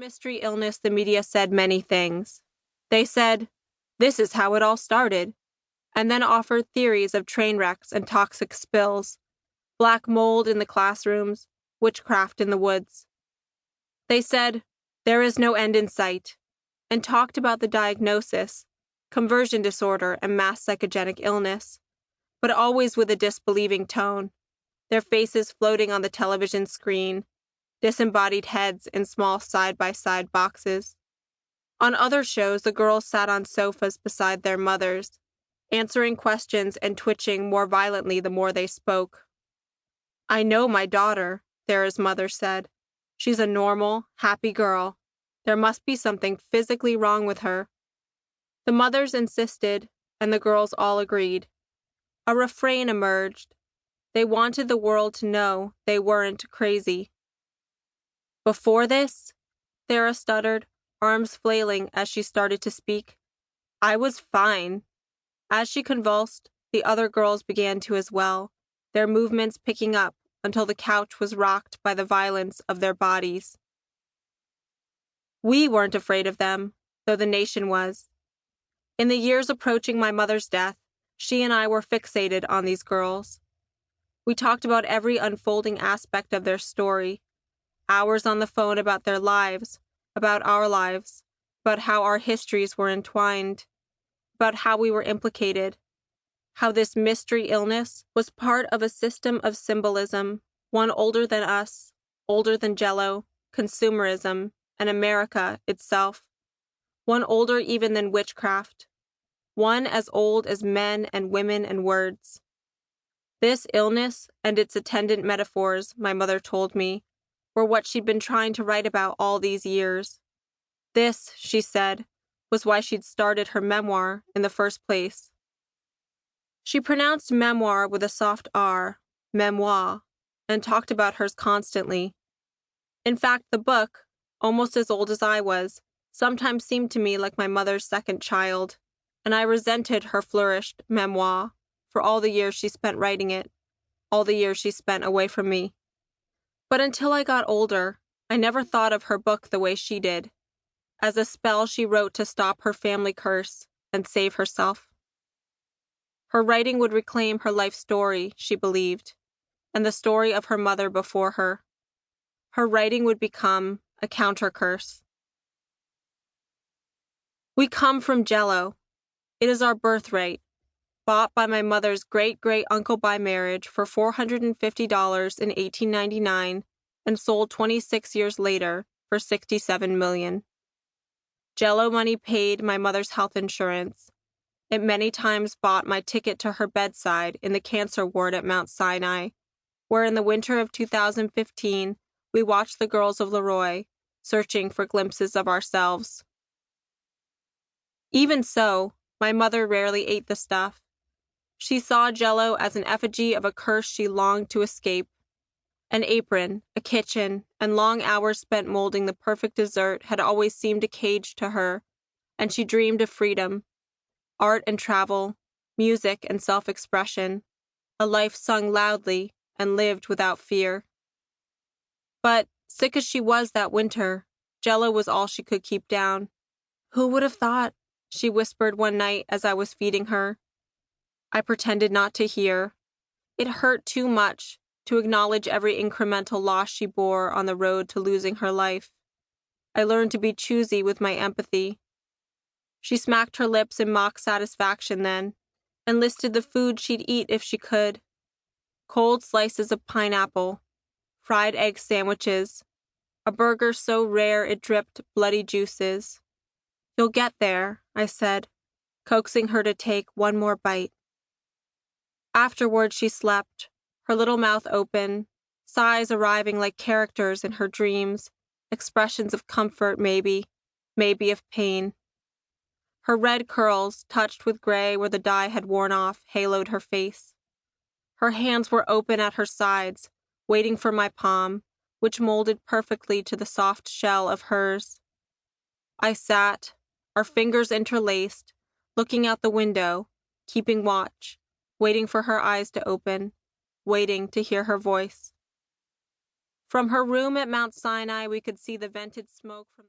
mystery illness, the media said many things. They said, "This is how it all started," and then offered theories of train wrecks and toxic spills, black mold in the classrooms, witchcraft in the woods. They said, "There is no end in sight," and talked about the diagnosis, conversion disorder, and mass psychogenic illness, but always with a disbelieving tone, their faces floating on the television screen, disembodied heads in small side-by-side boxes. On other shows, the girls sat on sofas beside their mothers, answering questions and twitching more violently the more they spoke. "I know my daughter," Thera's mother said. "She's a normal, happy girl. There must be something physically wrong with her." The mothers insisted, and the girls all agreed. A refrain emerged. They wanted the world to know they weren't crazy. "Before this," Thera stuttered, arms flailing as she started to speak, "I was fine." As she convulsed, the other girls began to as well, their movements picking up until the couch was rocked by the violence of their bodies. We weren't afraid of them, though the nation was. In the years approaching my mother's death, she and I were fixated on these girls. We talked about every unfolding aspect of their story, hours on the phone about their lives, about our lives, about how our histories were entwined, about how we were implicated, how this mystery illness was part of a system of symbolism, one older than us, older than Jell-O, consumerism, and America itself, one older even than witchcraft, one as old as men and women and words. This illness and its attendant metaphors, my mother told me, were what she'd been trying to write about all these years. This, she said, was why she'd started her memoir in the first place. She pronounced memoir with a soft R, memoir, and talked about hers constantly. In fact, the book, almost as old as I was, sometimes seemed to me like my mother's second child, and I resented her flourished memoir for all the years she spent writing it, all the years she spent away from me. But until I got older, I never thought of her book the way she did, as a spell she wrote to stop her family curse and save herself. Her writing would reclaim her life story, she believed, and the story of her mother before her. Her writing would become a counter-curse. We come from Jell-O. It is our birthright, bought by my mother's great-great-uncle by marriage for $450 in 1899 and sold 26 years later for $67 million. Jell-O money paid my mother's health insurance. It many times bought my ticket to her bedside in the cancer ward at Mount Sinai, where in the winter of 2015 we watched the girls of Leroy, searching for glimpses of ourselves. Even so, my mother rarely ate the stuff. She saw Jell-O as an effigy of a curse she longed to escape. An apron, a kitchen, and long hours spent molding the perfect dessert had always seemed a cage to her, and she dreamed of freedom, art and travel, music and self-expression, a life sung loudly and lived without fear. But, sick as she was that winter, Jell-O was all she could keep down. "Who would have thought?" she whispered one night as I was feeding her. I pretended not to hear. It hurt too much to acknowledge every incremental loss she bore on the road to losing her life. I learned to be choosy with my empathy. She smacked her lips in mock satisfaction then, and listed the food she'd eat if she could. Cold slices of pineapple, fried egg sandwiches, a burger so rare it dripped bloody juices. "You'll get there," I said, coaxing her to take one more bite. Afterward, she slept, her little mouth open, sighs arriving like characters in her dreams, expressions of comfort maybe of pain. Her red curls, touched with gray where the dye had worn off, haloed her face. Her hands were open at her sides, waiting for my palm, which molded perfectly to the soft shell of hers. I sat, our fingers interlaced, looking out the window, keeping watch, waiting for her eyes to open, waiting to hear her voice. From her room at Mount Sinai, we could see the vented smoke from